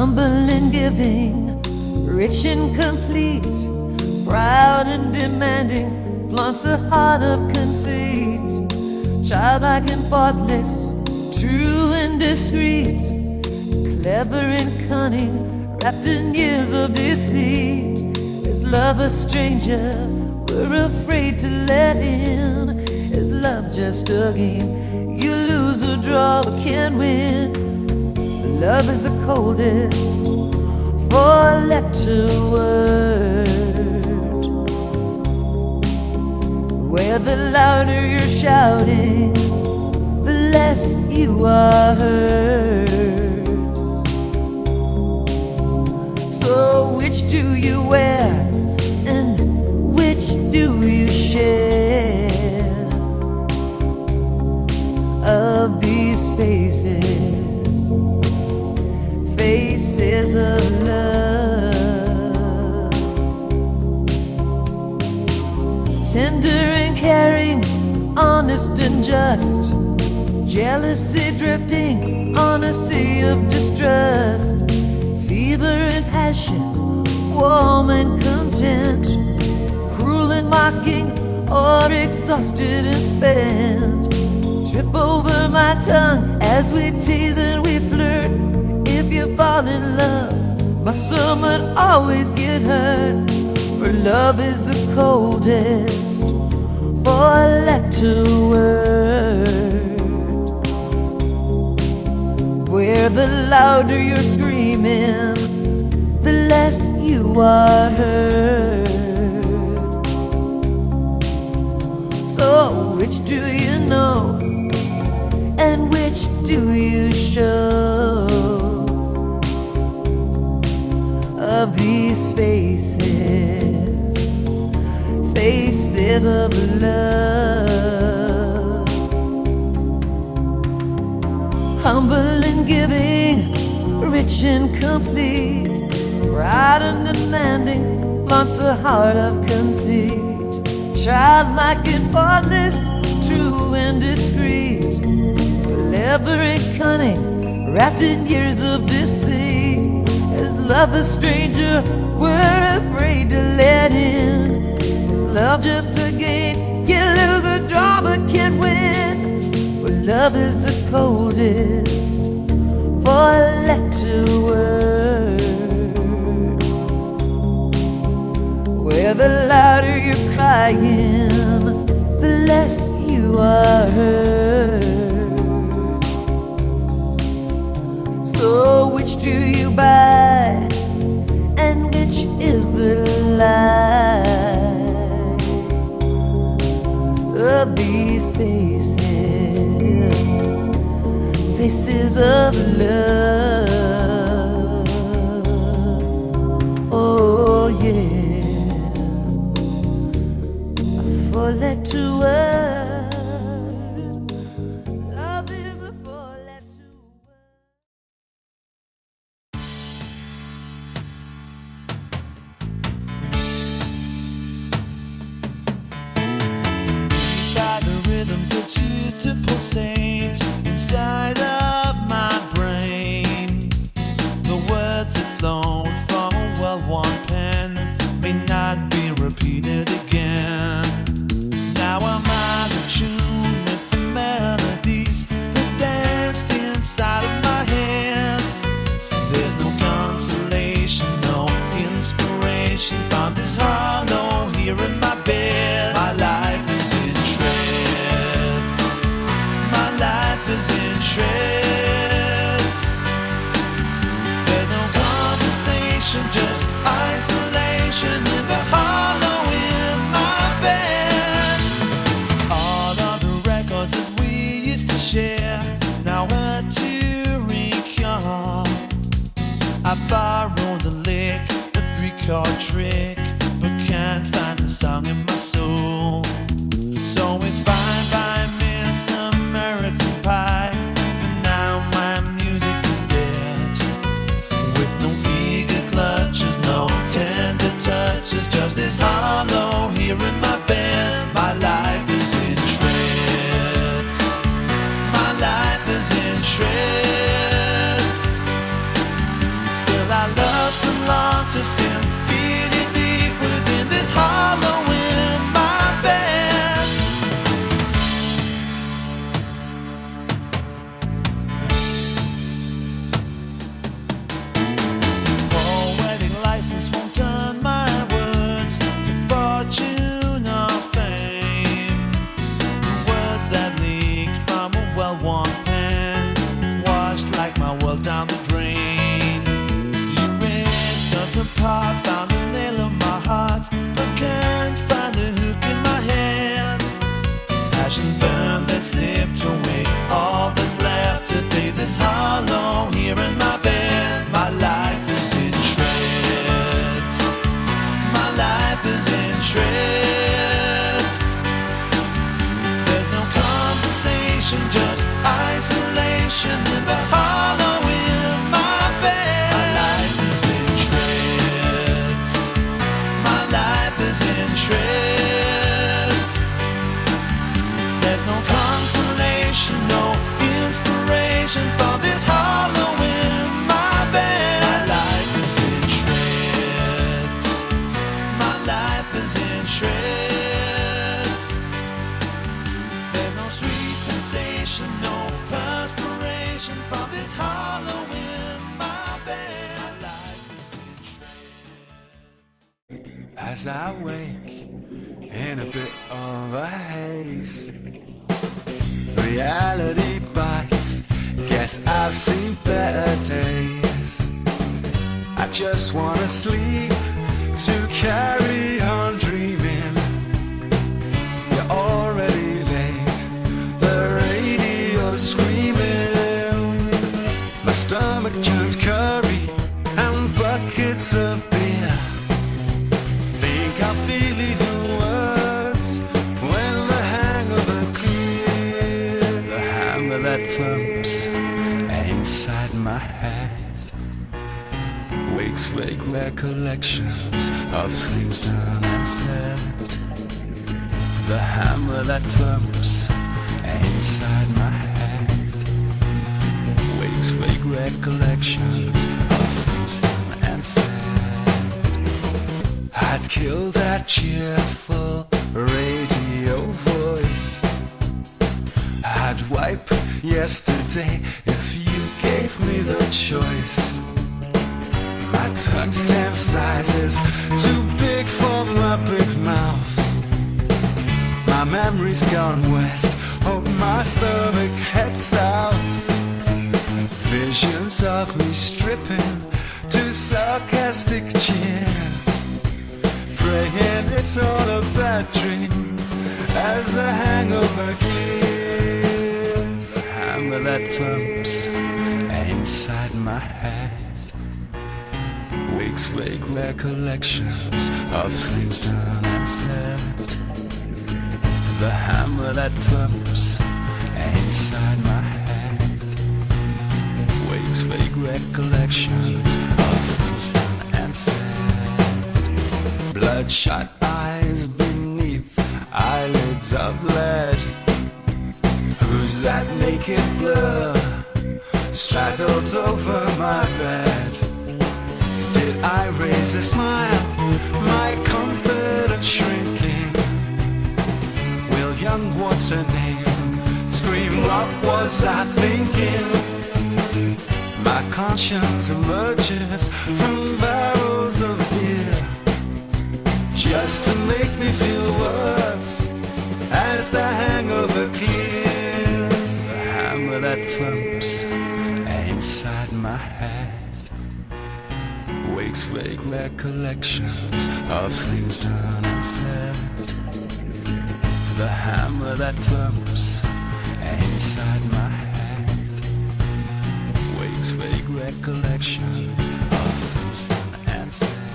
humble and giving, rich and complete, proud and demanding, flaunts a heart of conceit, childlike and faultless, true and discreet, clever and cunning, wrapped in years of deceit. Is love a stranger we're afraid to let in? Is love just a game you lose or draw but can't win? Love is the coldest four-letter word, where the louder you're shouting, the less you are heard. So which do you wear and which do you share? Of these faces, faces of love, tender and caring, honest and just, jealousy drifting on a sea of distrust, fever and passion, warm and content, cruel and mocking, or exhausted and spent. Trip over my tongue as we tease and we flirt. If you fall in love, my son would always get hurt. For love is the coldest four-letter word, where the louder you're screaming, the less you are heard. So which do you know and which do you show? Of these faces, faces of love, humble and giving, rich and complete, proud and demanding, flaunts a heart of conceit, childlike and faultless, true and discreet, clever and cunning, wrapped in years of deceit. Is love a stranger we're afraid to let in? Is love just a game you lose or draw but can't win? Well, love is the coldest four-letter word, where the louder you're crying, the less you are heard. So which do you buy and which is the lie? Of these faces, faces of love. Oh yeah, a four-letter word. Love is a four-letter word. By the rhythms that choose to pulsate inside of my brain, the words that flow from a well-worn pen may not be repeated again. Now I'm out of tune with the melodies that danced inside of my head. There's no consolation, no inspiration from this hollow here in my bed. My life is in shreds. My life is in shreds. There's no conversation, just isolation in the hollow in my bed. All of the records that we used to share now hurt to recall. I borrowed a lick, a 3-chord trick, but can't find the song treads. There's no consolation, no inspiration for this hollow in my bed. My life is in shreds. My life is in shreds. There's no sweet sensation, no perspiration for this hollow in my bed. My life is in shreds. As I wake in a bit of a haze, reality bites, guess I've seen better days. I just wanna sleep to carry on dreaming. You're already late, the radio's screaming. My stomach churns curry and buckets of beer. Think I'll feel even worse when the hangover clears. The hammer that thumps inside my head wakes vague recollections of things done and said. The hammer that thumps inside my head wakes vague recollections of things done and said. I'd kill that cheerful radio voice. I'd wipe yesterday if you gave me the choice. My tungsten size is too big for my big mouth. My memory's gone west, hope my stomach heads south. Visions of me stripping to sarcastic cheers, praying it's all a bad dream as the hangover clears. The hammer that thumps inside my head wakes vague recollections of things done and said. The hammer that thumps inside my head wakes vague recollections of things done and said. Bloodshot eyes beneath eyelids of lead. Who's that naked blur straddled over my bed? Did I raise a smile, my confidence shrinking? Will young what's her name scream, what was I thinking? My conscience emerges from barrels of beer, just to make me feel worse as the hangover clears. The hammer that thumps inside my head wakes vague recollections of things done and said. The hammer that thumps inside my head wakes vague recollections of things done and said.